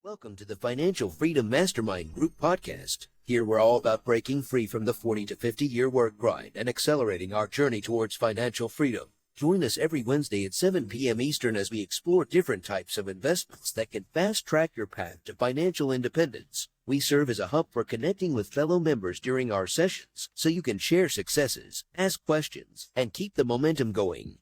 Welcome to the Financial Freedom Mastermind Group podcast. Here we're all about breaking free from the 40 to 50-year work grind and accelerating our journey towards financial freedom. Join us every Wednesday at 7 p.m. Eastern as we explore different types of investments that can fast-track your path to financial independence. We serve as a hub for connecting with fellow members during our sessions so you can share successes, ask questions, and keep the momentum going.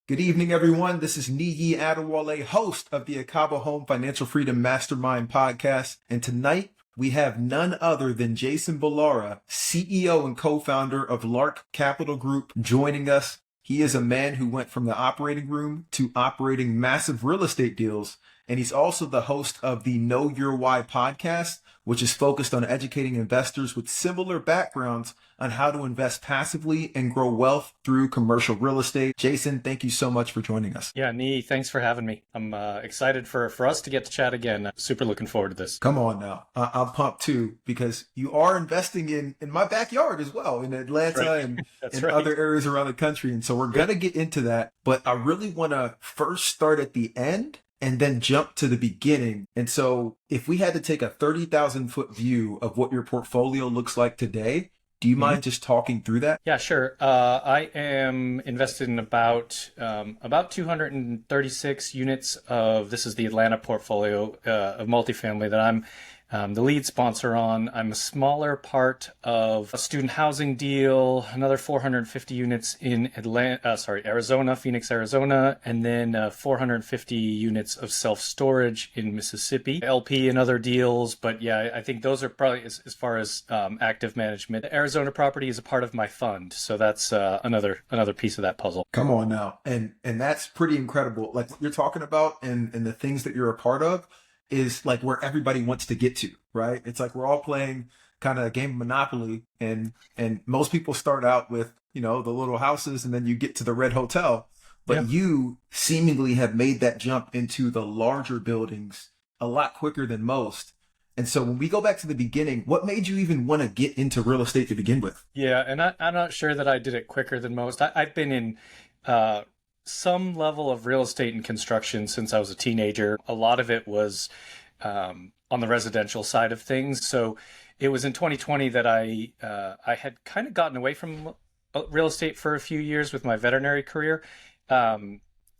Good evening, everyone. This is Niyi Adewole, host of the Akaba Home Financial Freedom Mastermind podcast. And tonight we have none other than Jason Balara, CEO and co-founder of Lark Capital Group, joining us. He is a man who went from the operating room to operating massive real estate deals. And he's also the host of the Know Your Why podcast, which is focused on educating investors with similar backgrounds on how to invest passively and grow wealth through commercial real estate. Jason, thank you so much for joining us. Yeah, Niyi, thanks for having me. I'm excited for us to get to chat again. Super looking forward to this. Come on now. I'm pumped too, because you are investing in my backyard as well, in Atlanta and other areas around the country. And so we're going to get into that. But I really want to first start at the end and then jump to the beginning. And so if we had to take a 30,000 foot view of what your portfolio looks like today, do you mind just talking through that? Yeah, sure. I am invested in about 236 units of, this is the Atlanta portfolio of multifamily that I'm the lead sponsor on. I'm a smaller part of a student housing deal, another 450 units in Arizona, Phoenix, Arizona, and then 450 units of self-storage in Mississippi, LP and other deals. But yeah, I think those are probably as far as active management. The Arizona property is a part of my fund. So that's another piece of that puzzle. Come on now. And that's pretty incredible. Like what you're talking about and the things that you're a part of is like where everybody wants to get to, right? It's like we're all playing kind of a game of Monopoly, and most people start out with, the little houses, and then you get to the red hotel. But you seemingly have made that jump into the larger buildings a lot quicker than most. And so when we go back to the beginning, what made you even want to get into real estate to begin with? Yeah, and I'm not sure that I did it quicker than most. I've been in some level of real estate and construction since I was a teenager. A lot of it was on the residential side of things. So it was in 2020 that I had kind of gotten away from real estate for a few years with my veterinary career,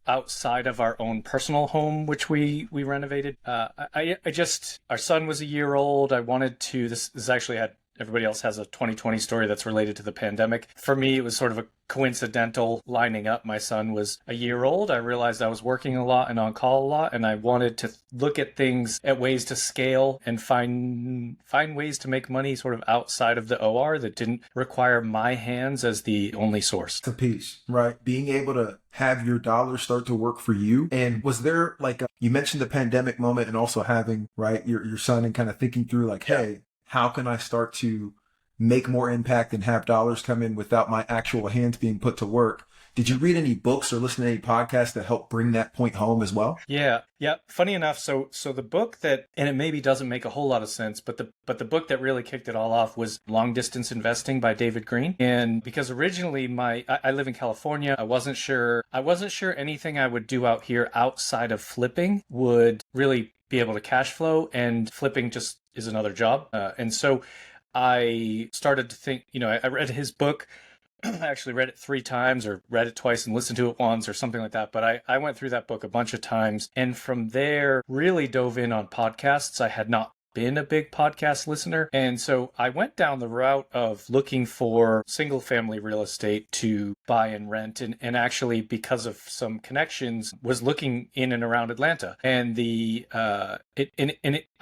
outside of our own personal home, which we renovated. Our son was a year old. I wanted to, this actually had, everybody else has a 2020 story that's related to the pandemic. For me, it was sort of a coincidental lining up. My son was a year old. I realized I was working a lot and on call a lot, and I wanted to look at things, at ways to scale and find ways to make money sort of outside of the OR that didn't require my hands as the only source. It's a piece, right? Being able to have your dollars start to work for you. And was there you mentioned the pandemic moment, and also having, right, your son, and kind of thinking through hey, how can I start to make more impact and have dollars come in without my actual hands being put to work? Did you read any books or listen to any podcasts that help bring that point home as well? Yeah. Funny enough, so the book that, and it maybe doesn't make a whole lot of sense, but the book that really kicked it all off was Long Distance Investing by David Green. And because originally I live in California, I wasn't sure anything I would do out here outside of flipping would really be able to cash flow, and flipping just is another job. And so I started to think, I read his book. I actually read it 3 times, or read it twice and listened to it once, or something like that. But I went through that book a bunch of times, and from there really dove in on podcasts. I had not been a big podcast listener. And so I went down the route of looking for single family real estate to buy and rent. And actually, because of some connections, was looking in and around Atlanta. And I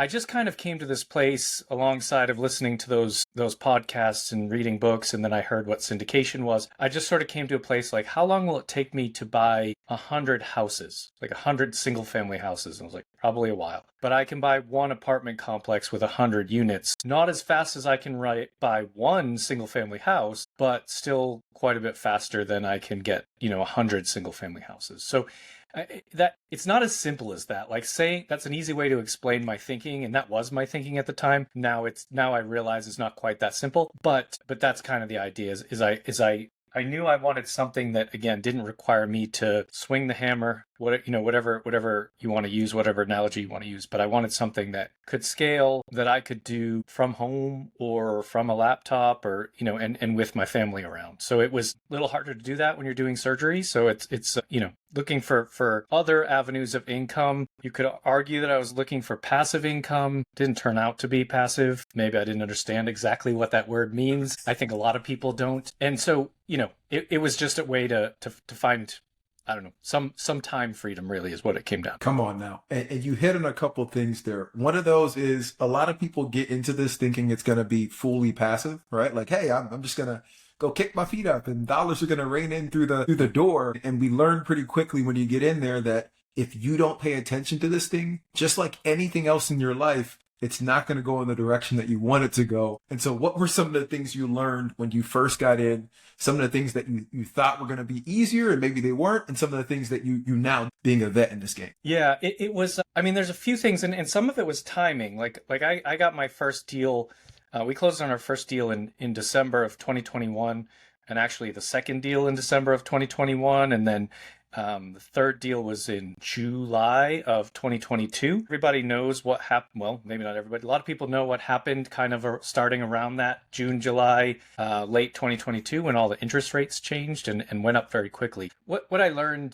just kind of came to this place alongside of listening to those podcasts and reading books. And then I heard what syndication was. I just sort of came to a place like, how long will it take me to buy 100 houses, like 100 single family houses? And I was like, probably a while. But I can buy one apartment complex with 100 units, not as fast as I can buy one single family house, but still quite a bit faster than I can get, 100 single family houses. So that it's not as simple as that. Like saying that's an easy way to explain my thinking, and that was my thinking at the time. Now I realize it's not quite that simple, but that's kind of the idea. Is I I knew I wanted something that, again, didn't require me to swing the hammer, whatever you want to use, whatever analogy you want to use. But I wanted something that could scale, that I could do from home or from a laptop, or and with my family around. So it was a little harder to do that when you're doing surgery. So it's looking for other avenues of income. You could argue that I was looking for passive income. Didn't turn out to be passive. Maybe I didn't understand exactly what that word means. I think a lot of people don't. And so, it was just a way to find, I don't know, some time freedom, really, is what it came down to. Come on now. And you hit on a couple things there. One of those is a lot of people get into this thinking it's going to be fully passive, right? Like, hey, I'm just going to go kick my feet up and dollars are going to rain in through the door. And we learn pretty quickly when you get in there that if you don't pay attention to this thing, just like anything else in your life, it's not going to go in the direction that you want it to go. And so what were some of the things you learned when you first got in? Some of the things that you thought were going to be easier and maybe they weren't, and some of the things that you now being a vet in this game? Yeah, it was, there's a few things, and some of it was timing. Like I got my first deal, we closed on our first deal in December of 2021, and actually the second deal in December of 2021, and then the third deal was in July of 2022. Everybody knows what happened. Well, maybe not everybody. A lot of people know what happened kind of starting around that June, July, late 2022, when all the interest rates changed and went up very quickly. What I learned,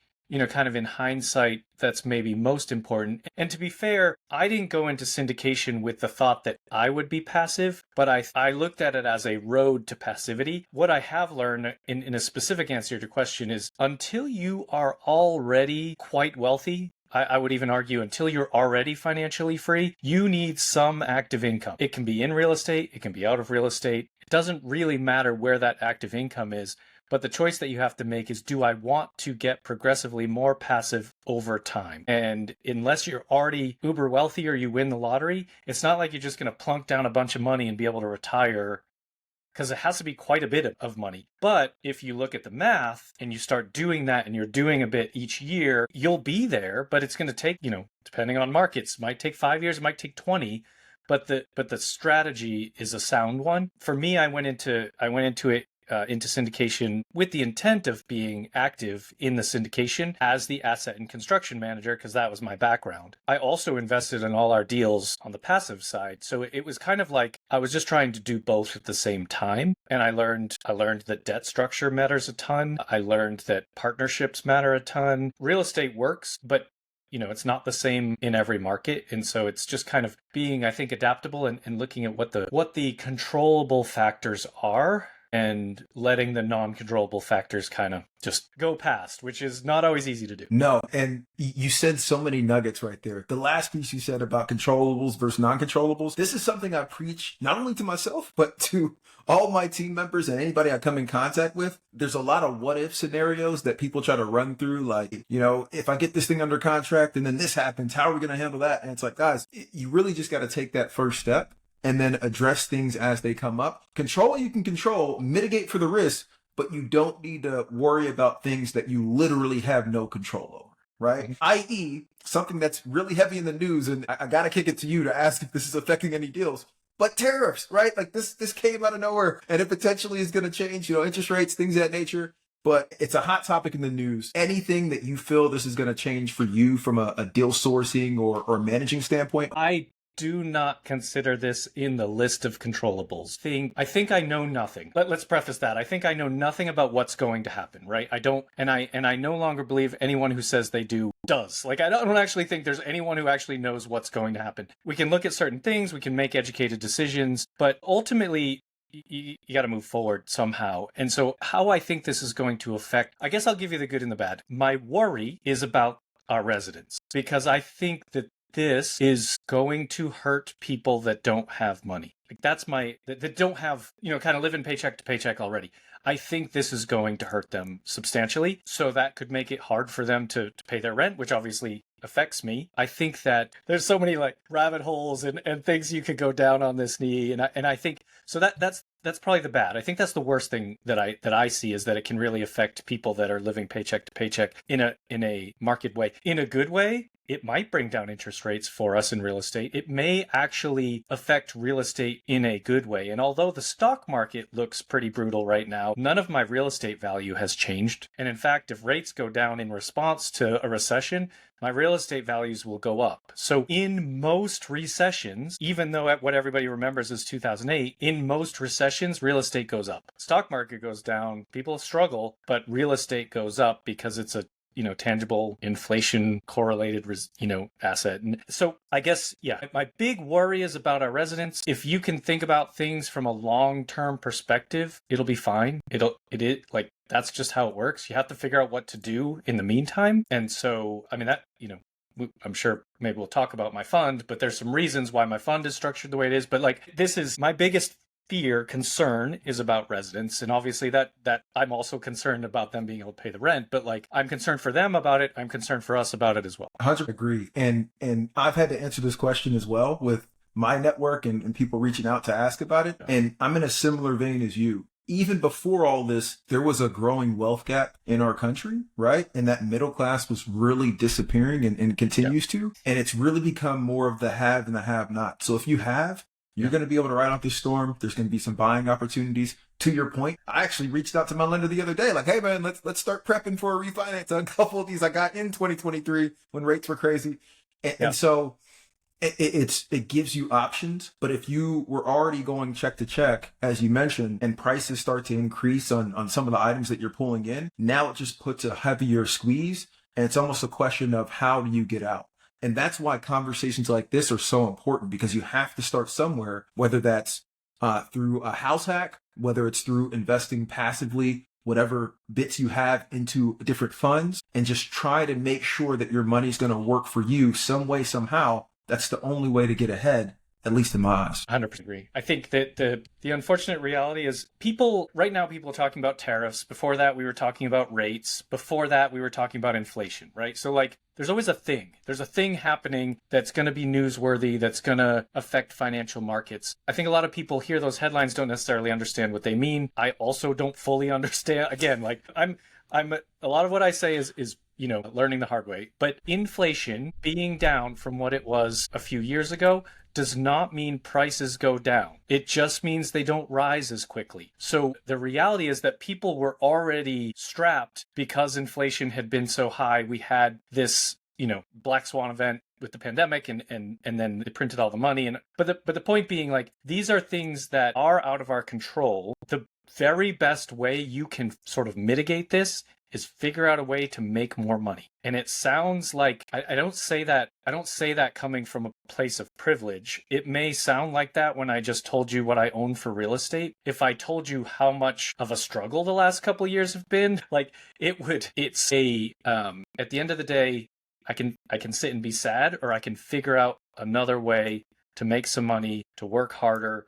kind of in hindsight, that's maybe most important. And to be fair, I didn't go into syndication with the thought that I would be passive, but I looked at it as a road to passivity. What I have learned in a specific answer to your question is, until you are already quite wealthy, I would even argue until you're already financially free, you need some active income. It can be in real estate, it can be out of real estate. It doesn't really matter where that active income is. But the choice that you have to make is, do I want to get progressively more passive over time? And unless you're already uber wealthy or you win the lottery, it's not like you're just going to plunk down a bunch of money and be able to retire, because it has to be quite a bit of money. But if you look at the math and you start doing that and you're doing a bit each year, you'll be there, but it's going to take, depending on markets, it might take 5 years, it might take 20. But the strategy is a sound one. For me, I went into it into syndication with the intent of being active in the syndication as the asset and construction manager, because that was my background. I also invested in all our deals on the passive side. So it was kind of like I was just trying to do both at the same time. And I learned that debt structure matters a ton. I learned that partnerships matter a ton. Real estate works, but it's not the same in every market. And so it's just kind of being, I think, adaptable and looking at what the controllable factors are, and letting the non-controllable factors kind of just go past, which is not always easy to do. No, and you said so many nuggets right there. The last piece you said about controllables versus non-controllables, this is something I preach not only to myself, but to all my team members and anybody I come in contact with. There's a lot of what-if scenarios that people try to run through, like, if I get this thing under contract and then this happens, how are we going to handle that? And it's like, guys, you really just got to take that first step and then address things as they come up. Control what you can control, mitigate for the risk, but you don't need to worry about things that you literally have no control over, right? I.e., something that's really heavy in the news, and I got to kick it to you to ask if this is affecting any deals, but tariffs, right? Like this came out of nowhere, and it potentially is going to change, interest rates, things of that nature. But it's a hot topic in the news. Anything that you feel this is going to change for you from a deal sourcing or managing standpoint? I do not consider this in the list of controllables. I think I know nothing. Let's preface that. I think I know nothing about what's going to happen, right? I don't, and I no longer believe anyone who says they do does. Like, I don't actually think there's anyone who actually knows what's going to happen. We can look at certain things, we can make educated decisions, but ultimately, you got to move forward somehow. And so how I think this is going to affect, I guess I'll give you the good and the bad. My worry is about our residents, because I think that this is going to hurt people that don't have money. Like that don't have, kind of living paycheck to paycheck already. I think this is going to hurt them substantially. So that could make it hard for them to pay their rent, which obviously affects me. I think that there's so many like rabbit holes and things you could go down on this, Niyi. And I think, so that's that's probably the bad. I think that's the worst thing that I see, is that it can really affect people that are living paycheck to paycheck in a market way. In a good way, it might bring down interest rates for us in real estate. It may actually affect real estate in a good way. And although the stock market looks pretty brutal right now, none of my real estate value has changed. And in fact, if rates go down in response to a recession, my real estate values will go up. So in most recessions, even though what everybody remembers is 2008, in most recessions, real estate goes up. Stock market goes down, people struggle, but real estate goes up because it's a tangible inflation correlated, asset. And so I guess, yeah, my big worry is about our residents. If you can think about things from a long-term perspective, it'll be fine. That's just how it works. You have to figure out what to do in the meantime. And so, I mean, I'm sure maybe we'll talk about my fund, but there's some reasons why my fund is structured the way it is. But this is my biggest concern is about residents. And obviously that I'm also concerned about them being able to pay the rent, but I'm concerned for them about it. I'm concerned for us about it as well. 100% agree. And I've had to answer this question as well with my network and people reaching out to ask about it. And I'm in a similar vein as you. Even before all this, there was a growing wealth gap in our country, right? And that middle class was really disappearing and continues to. And it's really become more of the have and the have not. So if you have, you're going to be able to ride out this storm. There's going to be some buying opportunities. To your point, I actually reached out to my lender the other day, hey man, let's start prepping for a refinance on a couple of these I got in 2023 when rates were crazy. And so it gives you options. But if you were already going check to check, as you mentioned, and prices start to increase on some of the items that you're pulling in, now it just puts a heavier squeeze. And it's almost a question of how do you get out? And that's why conversations like this are so important, because you have to start somewhere, whether that's through a house hack, whether it's through investing passively, whatever bits you have into different funds, and just try to make sure that your money's going to work for you some way, somehow. That's the only way to get ahead, at least in my eyes. 100% agree. I think that the unfortunate reality is right now people are talking about tariffs. Before that, we were talking about rates. Before that, we were talking about inflation, right? So there's always a thing. There's a thing happening that's going to be newsworthy, that's going to affect financial markets. I think a lot of people hear those headlines, don't necessarily understand what they mean. I also don't fully understand. Again, I'm a lot of what I say is learning the hard way. But inflation being down from what it was a few years ago does not mean prices go down. It just means they don't rise as quickly. So the reality is that people were already strapped because inflation had been so high. We had this, black swan event with the pandemic and then they printed all the money. But the point being, these are things that are out of our control. The very best way you can sort of mitigate this is figure out a way to make more money. And it sounds like I don't say that coming from a place of privilege. It may sound like that when I just told you what I own for real estate. If I told you how much of a struggle the last couple of years have been, at the end of the day, I can sit and be sad, or I can figure out another way to make some money, to work harder,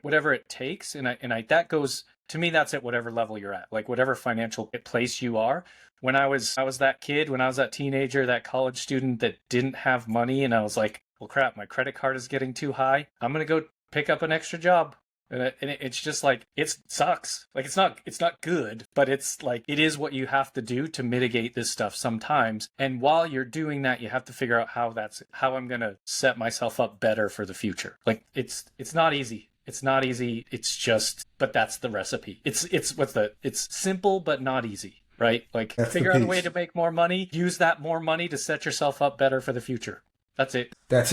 whatever it takes. And that goes, to me, that's at whatever level you're at, whatever financial place you are. When I was that kid, when I was that teenager, that college student that didn't have money, and I was like, well, crap, my credit card is getting too high. I'm going to go pick up an extra job. And it's just it sucks. It's not good, but it's it is what you have to do to mitigate this stuff sometimes. And while you're doing that, you have to figure out how I'm going to set myself up better for the future. It's not easy. It's not easy. It's just, but that's the recipe. It's simple, but not easy, right? Figure out a way to make more money, use that more money to set yourself up better for the future. That's it. That's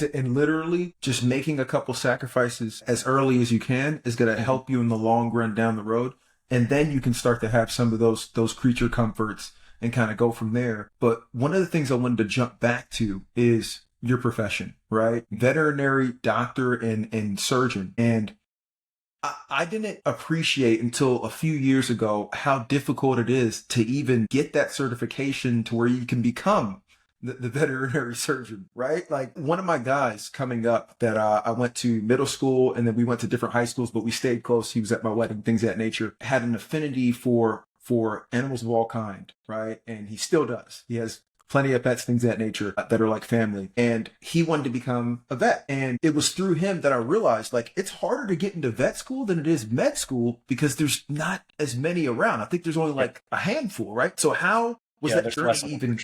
it. And literally just making a couple sacrifices as early as you can is going to help you in the long run down the road. And then you can start to have some of those creature comforts and kind of go from there. But one of the things I wanted to jump back to is your profession, right? Veterinary doctor and surgeon. And I didn't appreciate until a few years ago how difficult it is to even get that certification to where you can become the veterinary surgeon, right? One of my guys coming up that I went to middle school, and then we went to different high schools, but we stayed close. He was at my wedding, things of that nature, had an affinity for animals of all kind, right? And he still does. He has plenty of pets, things of that nature that are like family. And he wanted to become a vet. And it was through him that I realized like it's harder to get into vet school than it is med school because there's not as many around. I think there's only like a handful, right? So how was that journey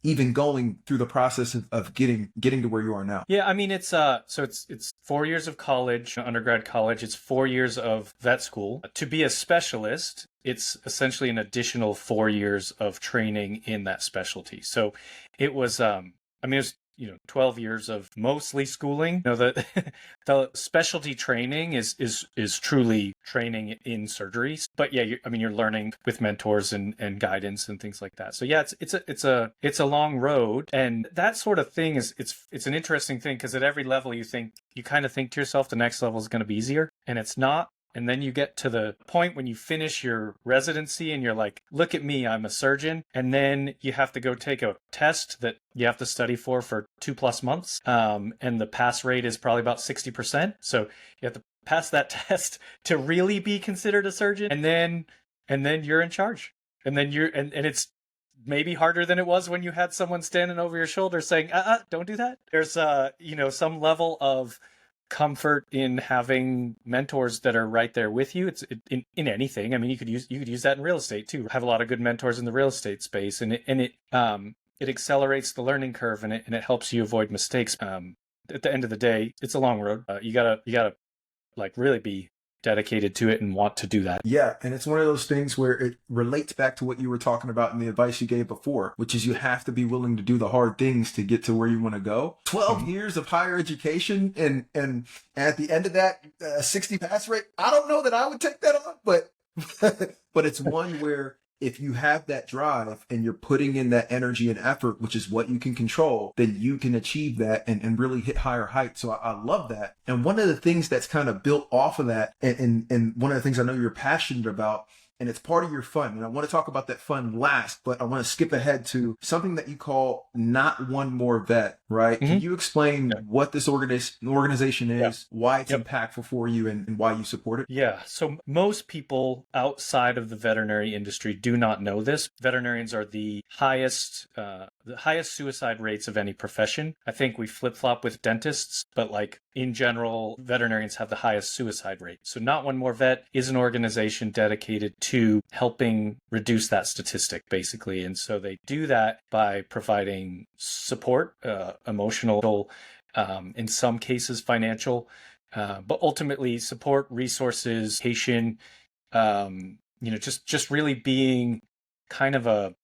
even going through the process of getting to where you are now? Yeah, I mean, it's 4 years of college, undergrad college. It's 4 years of vet school. To be a specialist, it's essentially an additional 4 years of training in that specialty. So it was, I mean, it was 12 years of mostly schooling. The specialty training is truly training in surgery. But yeah, you're learning with mentors and guidance and things like that. So yeah, it's a long road, and that sort of thing it's an interesting thing because at every level you kind of think to yourself the next level is going to be easier, and it's not. And then you get to the point when you finish your residency and you're like, look at me, I'm a surgeon. And then you have to go take a test that you have to study for 2+ months. And the pass rate is probably about 60%. So you have to pass that test to really be considered a surgeon. And then you're in charge. And then and it's maybe harder than it was when you had someone standing over your shoulder saying, don't do that. There's some level of comfort in having mentors that are right there with you. It's in anything. I mean, you could use that in real estate too. Have a lot of good mentors in the real estate space, and it accelerates the learning curve, and it helps you avoid mistakes. At the end of the day, it's a long road. You gotta like really be dedicated to it and want to do that. Yeah, and it's one of those things where it relates back to what you were talking about in the advice you gave before, which is you have to be willing to do the hard things to get to where you want to go. 12 years of higher education and at the end of that 60 pass rate. I don't know that I would take that on, but but it's one where if you have that drive and you're putting in that energy and effort, which is what you can control, then you can achieve that and really hit higher heights. So I love that. And one of the things that's kind of built off of that, and one of the things I know you're passionate about, and it's part of your fun. And I want to talk about that fun last, but I want to skip ahead to something that you call Not One More Vet, right? Mm-hmm. Can you explain what this organization is, why it's impactful for you, and why you support it? Yeah. So most people outside of the veterinary industry do not know this. Veterinarians are the highest suicide rates of any profession. I think we flip-flop with dentists, but like in general, veterinarians have the highest suicide rate. So Not One More Vet is an organization dedicated to helping reduce that statistic, basically. And so they do that by providing support, emotional, in some cases financial, but ultimately support, resources, education, just really being kind of a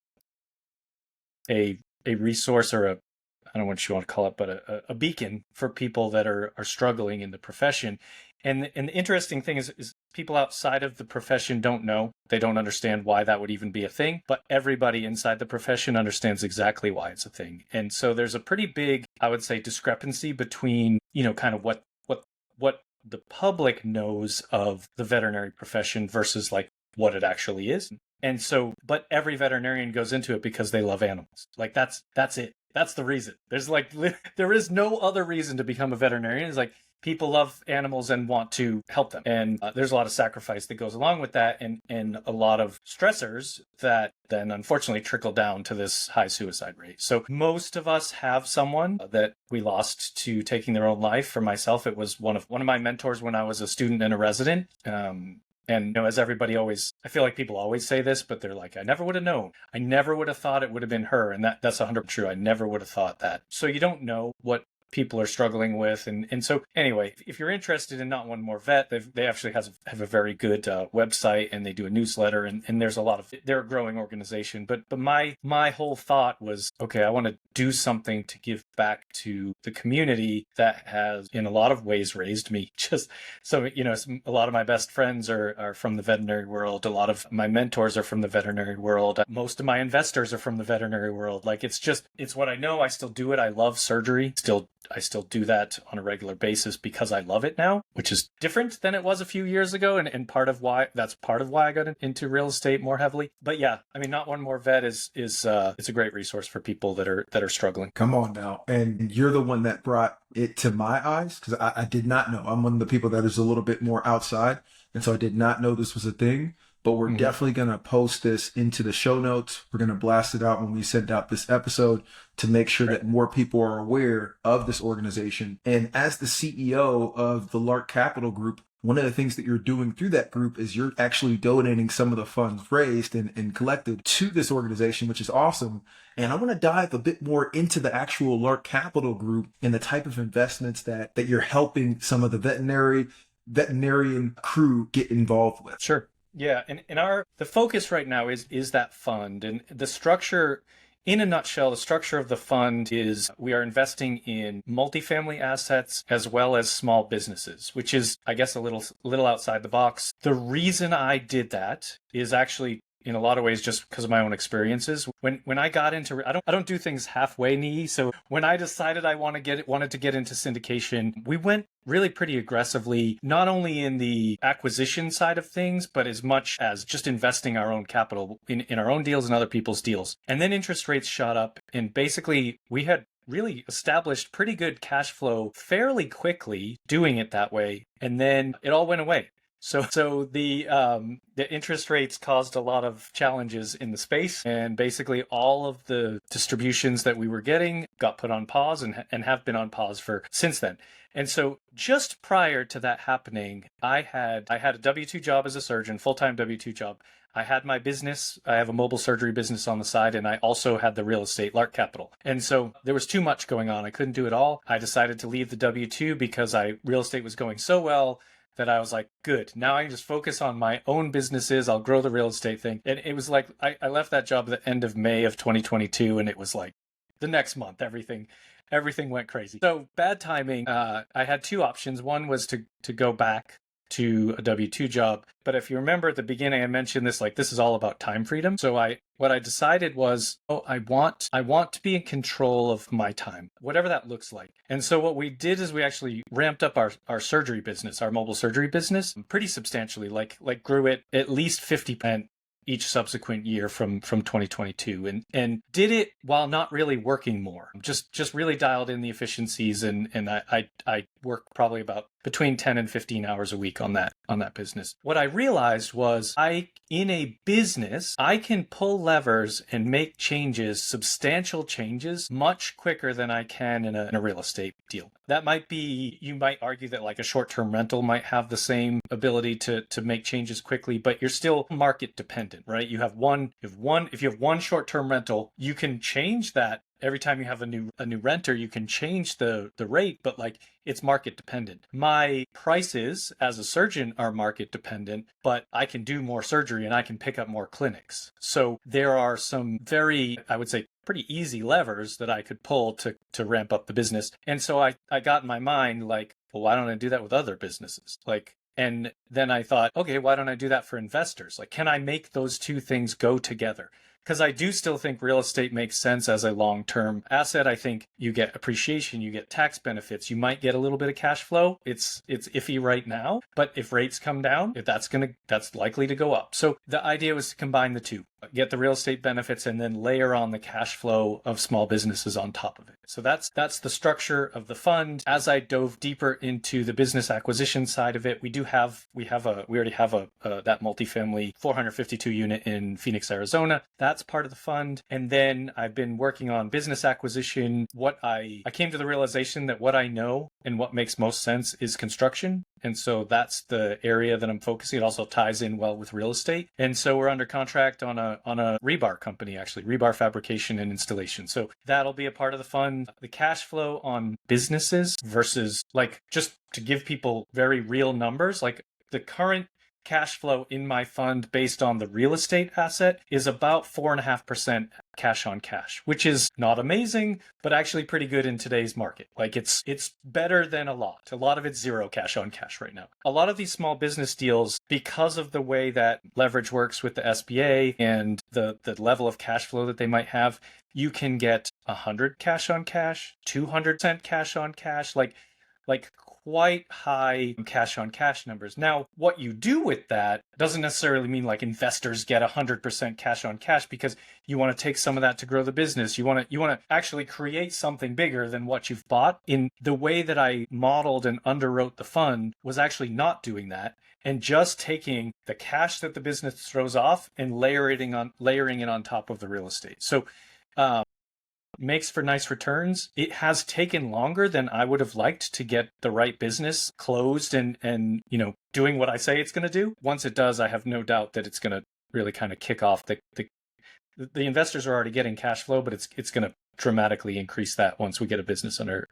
resource, or I don't know what you want to call it, but a beacon for people that are struggling in the profession. And the interesting thing is people outside of the profession don't know. They don't understand why that would even be a thing. But everybody inside the profession understands exactly why it's a thing. And so there's a pretty big, I would say, discrepancy between, kind of what the public knows of the veterinary profession versus like what it actually is. And so, but every veterinarian goes into it because they love animals. Like that's it. That's the reason. There is no other reason to become a veterinarian. It's like people love animals and want to help them. And there's a lot of sacrifice that goes along with that, and a lot of stressors that then unfortunately trickle down to this high suicide rate. So most of us have someone that we lost to taking their own life. For myself, it was one of my mentors when I was a student and a resident. And as everybody always, I feel like people always say this, but they're like, I never would have known. I never would have thought it would have been her. And that's 100% true. I never would have thought that. So you don't know what people are struggling with. And so anyway, if you're interested in Not One More Vet, they actually have a very good website, and they do a newsletter, and there's a lot of, they're a growing organization. But my whole thought was, okay, I want to do something to give back to the community that has in a lot of ways raised me. Just so, a lot of my best friends are from the veterinary world. A lot of my mentors are from the veterinary world. Most of my investors are from the veterinary world. Like it's what I know. I still do it. I love surgery. I still do that on a regular basis because I love it now, which is different than it was a few years ago. And part of why I got into real estate more heavily. But yeah, I mean, Not One More Vet is it's a great resource for people that are struggling. Come on now. And you're the one that brought it to my eyes, because I did not know. I'm one of the people that is a little bit more outside. And so I did not know this was a thing. but we're definitely going to post this into the show notes. We're going to blast it out when we send out this episode to make sure that more people are aware of this organization. And as the CEO of the Lark Capital Group, one of the things that you're doing through that group is you're actually donating some of the funds raised and collected to this organization, which is awesome. And I want to dive a bit more into the actual Lark Capital Group and the type of investments that you're helping some of the veterinarian crew get involved with. Sure. Yeah. And the focus right now is that fund, and the structure. In a nutshell, the structure of the fund is we are investing in multifamily assets as well as small businesses, which is, I guess, a little outside the box. The reason I did that is actually, in a lot of ways, just because of my own experiences. When I got into, I don't do things halfway, Niyi. So when I decided I wanted to get into syndication, we went really pretty aggressively, not only in the acquisition side of things, but as much as just investing our own capital in our own deals and other people's deals. And then interest rates shot up, and basically we had really established pretty good cash flow fairly quickly doing it that way. And then it all went away. So the interest rates caused a lot of challenges in the space, and basically all of the distributions that we were getting got put on pause and have been on pause for since then. And so just prior to that happening, I had a W-2 job as a surgeon, full-time W-2 job. I had my business. I have a mobile surgery business on the side, and I also had the real estate, Lark Capital. And so there was too much going on. I couldn't do it all. I decided to leave the W-2 because real estate was going so well that I was like, good, now I can just focus on my own businesses. I'll grow the real estate thing. And it was like, I left that job at the end of May of 2022. And it was like the next month, everything went crazy. So bad timing. I had two options. One was to go back to a W-2 job. But if you remember at the beginning, I mentioned this, like, this is all about time freedom. So what I decided was, I want to be in control of my time, whatever that looks like. And so what we did is we actually ramped up our surgery business, our mobile surgery business, pretty substantially, like grew it at least 50% each subsequent year from 2022, and did it while not really working more, just really dialed in the efficiencies, and I work probably about between 10 and 15 hours a week on that business. What I realized was in a business, I can pull levers and make changes, substantial changes, much quicker than I can in a real estate deal. That might be, you might argue that like a short-term rental might have the same ability to make changes quickly, but you're still market dependent, right? If you have one short-term rental, you can change that. Every time you have a new renter, you can change the rate, but like it's market dependent. My prices as a surgeon are market dependent, but I can do more surgery and I can pick up more clinics. So there are some very, I would say, pretty easy levers that I could pull to ramp up the business. And so I got in my mind like, well, why don't I do that with other businesses? And then I thought, okay, why don't I do that for investors? Like, can I make those two things go together? Because I do still think real estate makes sense as a long-term asset. I think you get appreciation, you get tax benefits, you might get a little bit of cash flow. It's iffy right now, but if rates come down, that's likely to go up. So the idea was to combine the two, get the real estate benefits and then layer on the cash flow of small businesses on top of it. So that's the structure of the fund. As I dove deeper into the business acquisition side of it, we already have that multifamily 452 unit in Phoenix, Arizona. That's part of the fund. And then I've been working on business acquisition. I came to the realization that what I know and what makes most sense is construction. And so that's the area that I'm focusing. It also ties in well with real estate. And so we're under contract on a rebar company, actually, rebar fabrication and installation. So that'll be a part of the fund. The cash flow on businesses versus, like, just to give people very real numbers, like the current cash flow in my fund based on the real estate asset is about 4.5% cash on cash, which is not amazing, but actually pretty good in today's market. Like it's better than a lot. A lot of it's zero cash on cash right now. A lot of these small business deals, because of the way that leverage works with the SBA and the level of cash flow that they might have, you can get 100 cash on cash, 200% cash on cash. Like like quite high cash on cash numbers. Now, what you do with that doesn't necessarily mean like investors get 100% cash on cash, because you want to take some of that to grow the business. You want to actually create something bigger than what you've bought. In the way that I modeled and underwrote the fund was actually not doing that, and just taking the cash that the business throws off and layering it on top of the real estate. So makes for nice returns. It has taken longer than I would have liked to get the right business closed and doing what I say it's going to do. Once it does, I have no doubt that it's going to really kind of kick off the investors are already getting cash flow, but it's going to dramatically increase that once we get a business under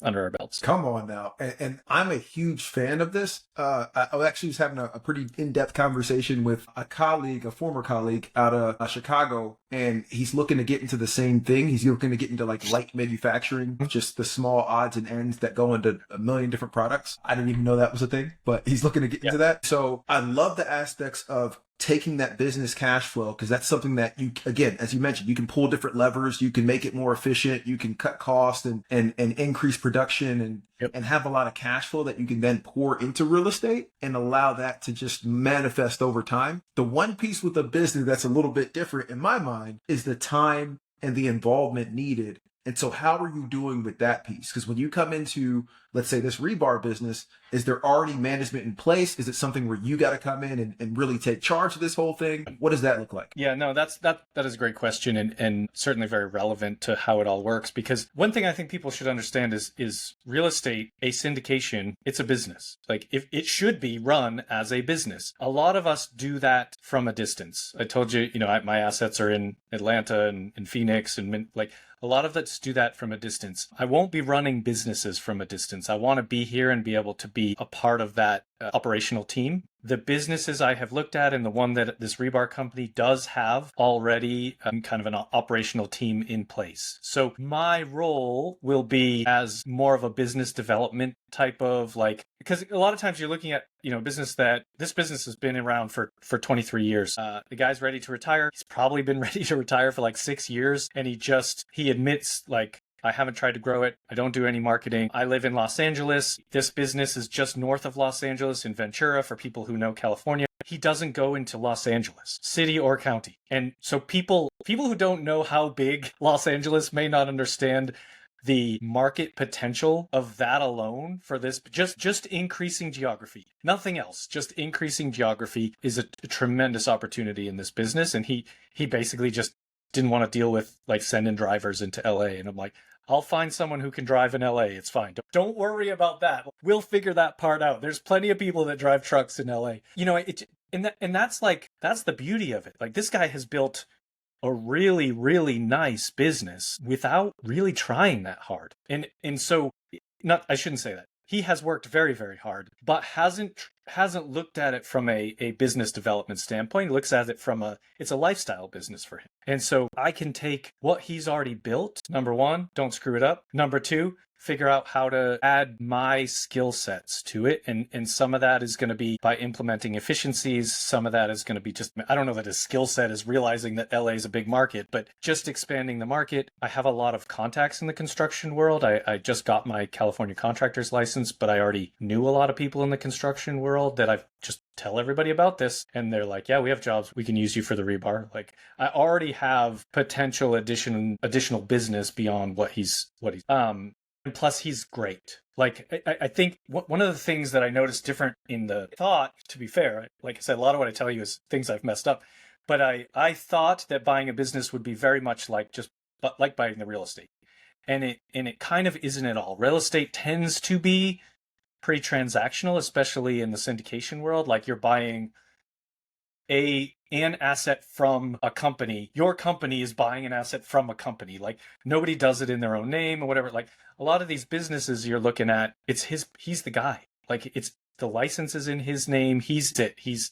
our belts. Come on now. And I'm a huge fan of this. I actually was having a pretty in-depth conversation with a former colleague out of Chicago, and he's looking to get into the same thing. He's looking to get into like light manufacturing, just the small odds and ends that go into a million different products. I didn't even know that was a thing, but he's looking to get into that. So I love the aspects of taking that business cash flow, because that's something that you, again, as you mentioned, you can pull different levers, you can make it more efficient, you can cut costs and increase production and have a lot of cash flow that you can then pour into real estate and allow that to just manifest over time. The one piece with a business that's a little bit different in my mind is the time and the involvement needed. And so how are you doing with that piece? Because when you come into, let's say, this rebar business, is there already management in place? Is it something where you got to come in and really take charge of this whole thing? What does that look like? Yeah, no, that is a great question, and certainly very relevant to how it all works. Because one thing I think people should understand is real estate, a syndication, it's a business. Like, if it should be run as a business. A lot of us do that from a distance. I told you, my assets are in Atlanta and Phoenix, and like a lot of us do that from a distance. I won't be running businesses from a distance. I want to be here and be able to be a part of that operational team. The businesses I have looked at, and the one that this rebar company does have already kind of an operational team in place. So my role will be as more of a business development type of, like, because a lot of times you're looking at, this business has been around for 23 years. The guy's ready to retire. He's probably been ready to retire for like 6 years. And he admits, like, I haven't tried to grow it. I don't do any marketing. I live in Los Angeles. This business is just north of Los Angeles in Ventura, for people who know California. He doesn't go into Los Angeles, city or county. And so people who don't know how big Los Angeles may not understand the market potential of that alone for this, just increasing geography, nothing else, just increasing geography is a tremendous opportunity in this business. And he basically just didn't want to deal with like sending drivers into LA. And I'm like, I'll find someone who can drive in LA. It's fine. Don't worry about that. We'll figure that part out. There's plenty of people that drive trucks in LA. That's the beauty of it. Like, this guy has built a really, really nice business without really trying that hard. And so, I shouldn't say that. He has worked very, very hard, but hasn't looked at it from a business development standpoint. He looks at it from it's a lifestyle business for him. And so I can take what he's already built. Number one, don't screw it up. Number two, figure out how to add my skill sets to it. And some of that is going to be by implementing efficiencies. Some of that is going to be just, I don't know that his skill set is realizing that LA is a big market, but just expanding the market. I have a lot of contacts in the construction world. I just got my California contractor's license, but I already knew a lot of people in the construction world that I've just tell everybody about this. And they're like, yeah, we have jobs. We can use you for the rebar. Like, I already have potential additional business beyond what he's and plus, he's great. Like, I think one of the things that I noticed different in the thought, to be fair, like I said, a lot of what I tell you is things I've messed up. But I thought that buying a business would be very much like buying the real estate. And it kind of isn't at all. Real estate tends to be pretty transactional, especially in the syndication world. Like, you're buying an asset from a company. Your company is buying an asset from a company. Like, nobody does it in their own name or whatever. Like, a lot of these businesses you're looking at, he's the guy. Like, it's the license is in his name.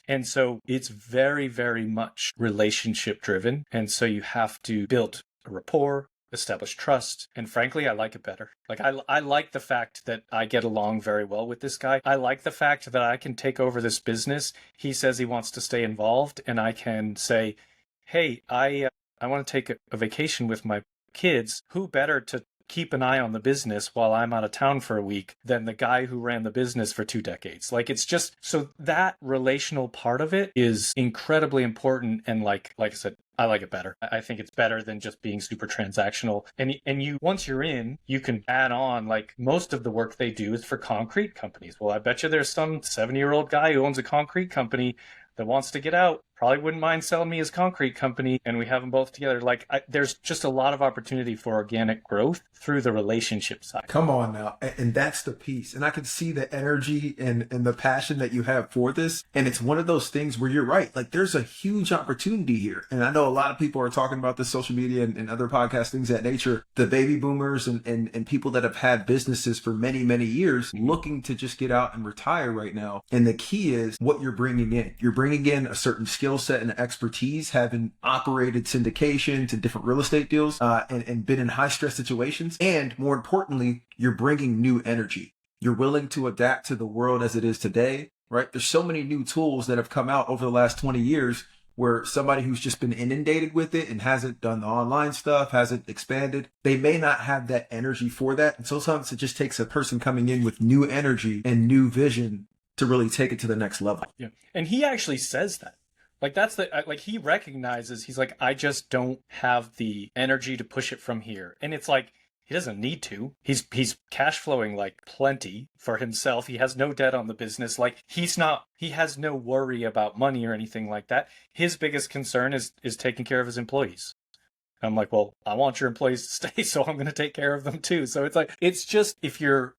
And so it's very, very much relationship driven. And so you have to build a rapport, establish trust. And frankly, I like it better. Like, I like the fact that I get along very well with this guy. I like the fact that I can take over this business. He says he wants to stay involved, and I can say, hey, I want to take a vacation with my kids. Who better to keep an eye on the business while I'm out of town for a week than the guy who ran the business for 2 decades. Like, it's just, so that relational part of it is incredibly important. And like I said, I like it better. I think it's better than just being super transactional. And you, once you're in, you can add on, like, most of the work they do is for concrete companies. Well, I bet you there's some 70-year-old guy who owns a concrete company that wants to get out, probably wouldn't mind selling me his concrete company, and we have them both together. Like, there's just a lot of opportunity for organic growth through the relationship side. Come on now. And that's the piece. And I can see the energy and the passion that you have for this. And it's one of those things where you're right. Like, there's a huge opportunity here. And I know a lot of people are talking about this, social media and other podcast things of that nature. The baby boomers and people that have had businesses for many, many years looking to just get out and retire right now. And the key is what you're bringing in. You're bringing in a certain skill set and expertise, having operated syndications and different real estate deals and been in high stress situations. And more importantly, you're bringing new energy. You're willing to adapt to the world as it is today, right? There's so many new tools that have come out over the last 20 years where somebody who's just been inundated with it and hasn't done the online stuff, hasn't expanded, they may not have that energy for that. And so sometimes it just takes a person coming in with new energy and new vision to really take it to the next level. Yeah. And he actually says that. Like, that's the, like, he recognizes, he's like, I just don't have the energy to push it from here. And it's like, he doesn't need to. He's cash flowing like plenty for himself. He has no debt on the business. Like, he has no worry about money or anything like that. His biggest concern is taking care of his employees. I'm like, well, I want your employees to stay, so I'm going to take care of them too. So it's like, it's just, if you're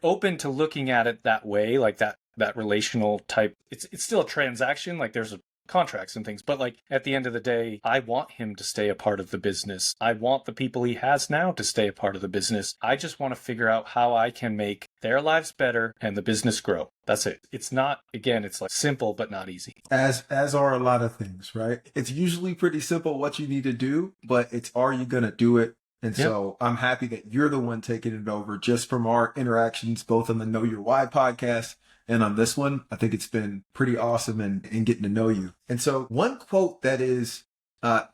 open to looking at it that way, like that relational type, it's still a transaction. Like, there's contracts and things, but like, at the end of the day, I want him to stay a part of the business. I want the people he has now to stay a part of the business. I just want to figure out how I can make their lives better and the business grow. That's it. It's not, again, it's like simple, but not easy. As are a lot of things, right? It's usually pretty simple what you need to do, but it's, are you going to do it? And so I'm happy that you're the one taking it over, just from our interactions, both on the Know Your Why podcast and on this one. I think it's been pretty awesome in getting to know you. And so one quote that is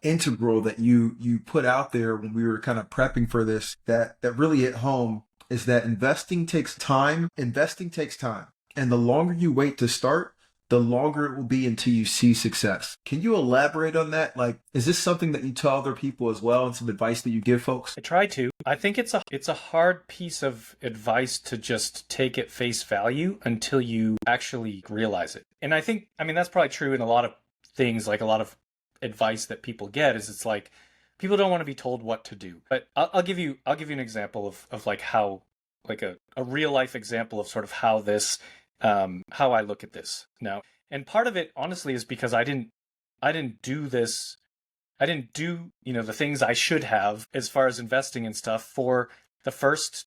integral that you put out there when we were kind of prepping for this, that really hit home, is that investing takes time. Investing takes time. And the longer you wait to start, the longer it will be until you see success. Can you elaborate on that? Like, is this something that you tell other people as well, and some advice that you give folks? I try to. I think it's a hard piece of advice to just take at face value until you actually realize it. And I think, I mean, that's probably true in a lot of things, like a lot of advice that people get is, it's like, people don't want to be told what to do. But I'll give you an example of like how, like a real life example of sort of how this, how I look at this now. And part of it, honestly, is because I didn't do this. I didn't do, the things I should have as far as investing and stuff for the first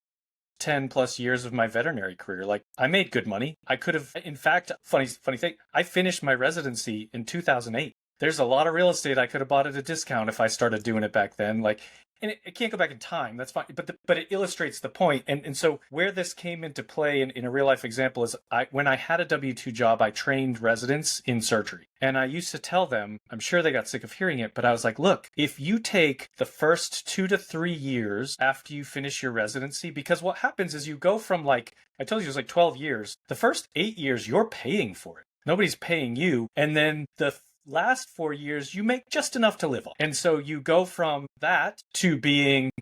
10 plus years of my veterinary career. Like, I made good money. I could have, in fact, funny thing, I finished my residency in 2008. There's a lot of real estate I could have bought at a discount if I started doing it back then. Like, and it can't go back in time. That's fine. But it illustrates the point. And so where this came into play in a real life example is, when I had a W-2 job, I trained residents in surgery. And I used to tell them, I'm sure they got sick of hearing it, but I was like, look, if you take the first 2 to 3 years after you finish your residency, because what happens is you go from, like, I told you it was like 12 years. The first 8 years, you're paying for it. Nobody's paying you. And then the last 4 years, you make just enough to live on. And so you go from that to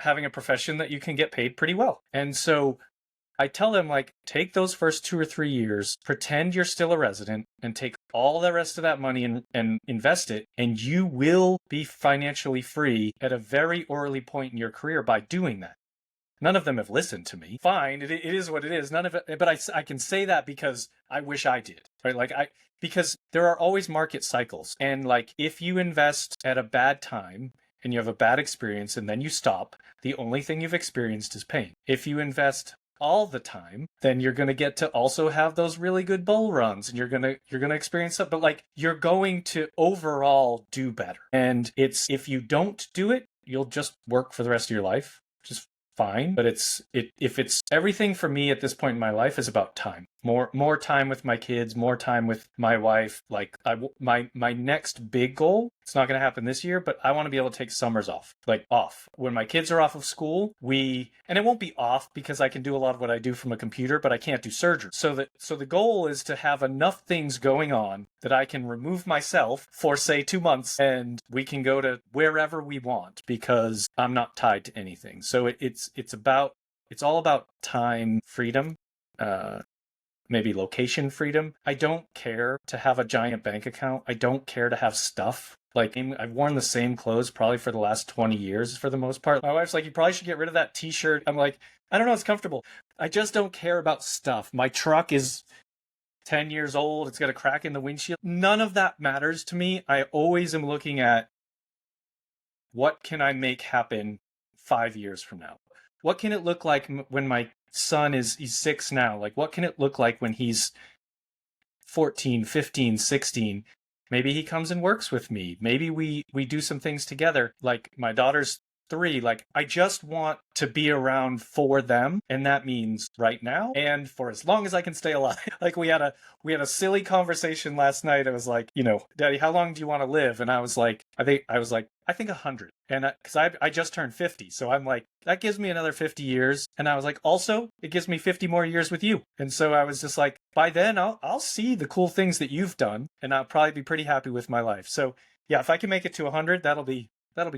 having a profession that you can get paid pretty well. And so I tell them, like, take those first 2 or 3 years, pretend you're still a resident, and take all the rest of that money and invest it, and you will be financially free at a very early point in your career by doing that. None of them have listened to me. Fine, it is what it is. None of it, but I can say that because I wish I did, right? Because there are always market cycles. And like, if you invest at a bad time and you have a bad experience and then you stop, the only thing you've experienced is pain. If you invest all the time, then you're going to get to also have those really good bull runs, and you're going to experience that. But like, you're going to overall do better. And if you don't do it, you'll just work for the rest of your life, which is fine. But if it's everything for me at this point in my life is about time, more time with my kids, more time with my wife. Like, my next big goal It's not going to happen this year, but I want to be able to take summers off, like off. When my kids are off of school, and it won't be off because I can do a lot of what I do from a computer, but I can't do surgery. So the goal is to have enough things going on that I can remove myself for, say, 2 months, and we can go to wherever we want because I'm not tied to anything. So it's all about time freedom, maybe location freedom. I don't care to have a giant bank account. I don't care to have stuff. Like, I've worn the same clothes probably for the last 20 years for the most part. My wife's like, you probably should get rid of that t-shirt. I'm like, I don't know, it's comfortable. I just don't care about stuff. My truck is 10 years old. It's got a crack in the windshield. None of that matters to me. I always am looking at what can I make happen 5 years from now? What can it look like when my son he's 6 now? Like, what can it look like when he's 14, 15, 16? Maybe he comes and works with me. Maybe we do some things together. Like, my daughter's 3. Like, I just want to be around for them, and that means right now and for as long as I can stay alive. Like, we had a silly conversation last night. I was like, Daddy, how long do you want to live? And I was like, I think 100. And because I just turned 50, so I'm like, that gives me another 50 years. And I was like, also, it gives me 50 more years with you. And so I was just like, by then I'll see the cool things that you've done, and I'll probably be pretty happy with my life. So yeah, if I can make it to 100, that'll be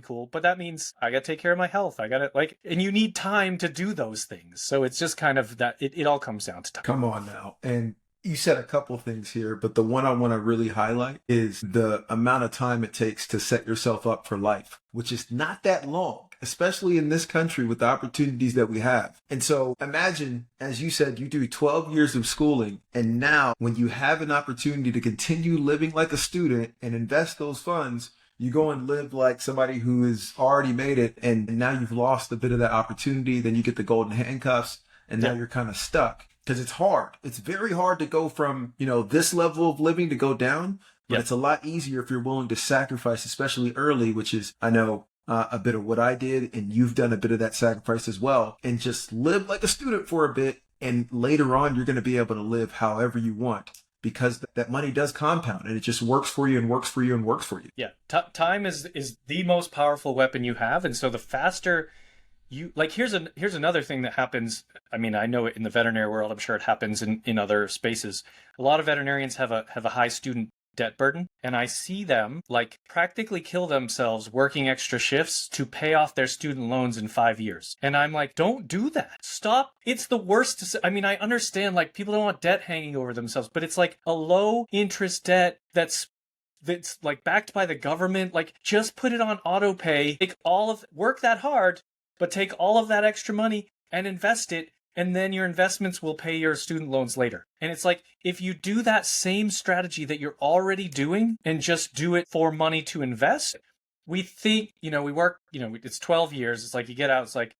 cool. But that means I got to take care of my health. I got to and you need time to do those things. So it's just kind of that it all comes down to time. Come on now. And you said a couple things here, but the one I want to really highlight is the amount of time it takes to set yourself up for life, which is not that long, especially in this country with the opportunities that we have. And so imagine, as you said, you do 12 years of schooling, and now when you have an opportunity to continue living like a student and invest those funds, you go and live like somebody who has already made it, and now you've lost a bit of that opportunity. Then you get the golden handcuffs, and now you're kind of stuck. Because it's hard. It's very hard to go from, this level of living to go down. But it's a lot easier if you're willing to sacrifice, especially early, which is, I know, a bit of what I did. And you've done a bit of that sacrifice as well. And just live like a student for a bit. And later on, you're going to be able to live however you want. Because that money does compound, and it just works for you and works for you and works for you. Yeah. Time is the most powerful weapon you have. And so the faster... here's another thing that happens. I mean, I know it in the veterinary world. I'm sure it happens in other spaces. A lot of veterinarians have a high student debt burden, and I see them practically kill themselves working extra shifts to pay off their student loans in 5 years. And I'm like, don't do that. Stop. It's the worst. I mean, I understand people don't want debt hanging over themselves, but it's like a low interest debt that's backed by the government. Just put it on auto pay. Work that hard, but take all of that extra money and invest it, and then your investments will pay your student loans later. And it's like, if you do that same strategy that you're already doing and just do it for money to invest, we think, we work, it's 12 years. It's like you get out, it's like,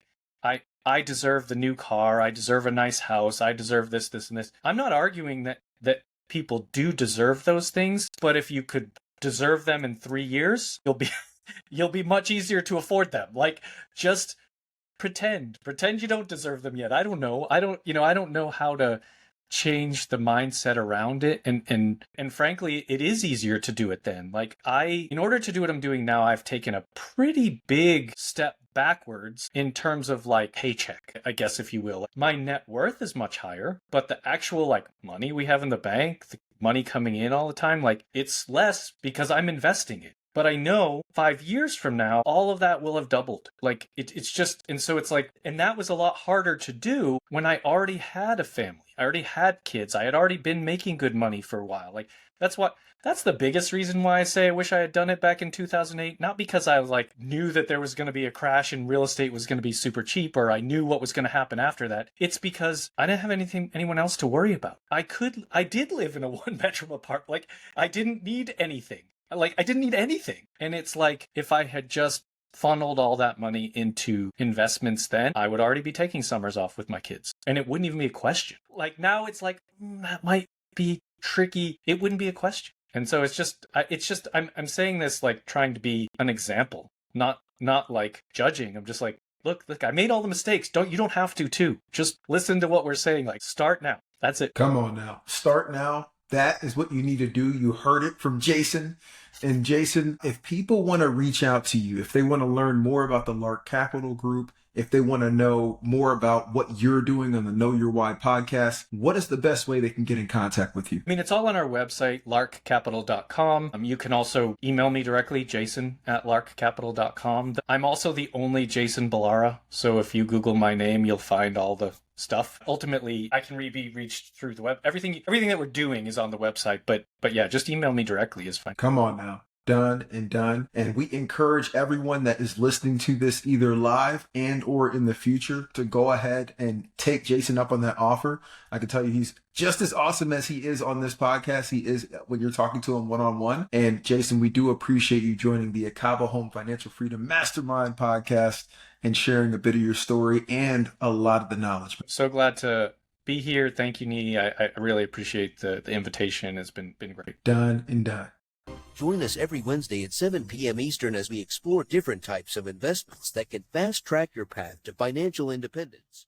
I deserve the new car. I deserve a nice house. I deserve this, this, and this. I'm not arguing that people do deserve those things, but if you could deserve them in 3 years, you'll be much easier to afford them. Just pretend you don't deserve them yet. I don't know. I don't know how to change the mindset around it. And frankly, it is easier to do it then. In order to do what I'm doing now, I've taken a pretty big step backwards in terms of paycheck, I guess, if you will. My net worth is much higher, but the actual money we have in the bank, the money coming in all the time, it's less because I'm investing it. But I know 5 years from now, all of that will have doubled. It's just, and so it's and that was a lot harder to do when I already had a family. I already had kids. I had already been making good money for a while. That's the biggest reason why I say I wish I had done it back in 2008. Not because I knew that there was going to be a crash and real estate was going to be super cheap, or I knew what was going to happen after that. It's because I didn't have anyone else to worry about. I did live in a 1-bedroom apartment. I didn't need anything. I didn't need anything. And it's if I had just funneled all that money into investments then, I would already be taking summers off with my kids. And it wouldn't even be a question. Now it's that might be tricky. It wouldn't be a question. And so I'm saying this trying to be an example, not judging. I'm just look, I made all the mistakes. You don't have to too. Just listen to what we're saying. Start now. That's it. Come on now. Start now. That is what you need to do. You heard it from Jason. And Jason, if people want to reach out to you, if they want to learn more about the Lark Capital Group, if they want to know more about what you're doing on the Know Your Why podcast, what is the best way they can get in contact with you? I mean, it's all on our website, larkcapital.com. You can also email me directly, jason@larkcapital.com. I'm also the only Jason Balara, so if you Google my name, you'll find all the stuff. Ultimately, I can be reached through the web. Everything that we're doing is on the website, but yeah, just email me directly is fine. Come on now. Done and done. And we encourage everyone that is listening to this either live and or in the future to go ahead and take Jason up on that offer. I can tell you he's just as awesome as he is on this podcast. He is when you're talking to him one-on-one. And Jason, we do appreciate you joining the Akaba Home Financial Freedom Mastermind podcast and sharing a bit of your story and a lot of the knowledge. So glad to be here. Thank you, Niyi. I really appreciate the invitation. It's been great. Done and done. Join us every Wednesday at 7 p.m. Eastern as we explore different types of investments that can fast-track your path to financial independence.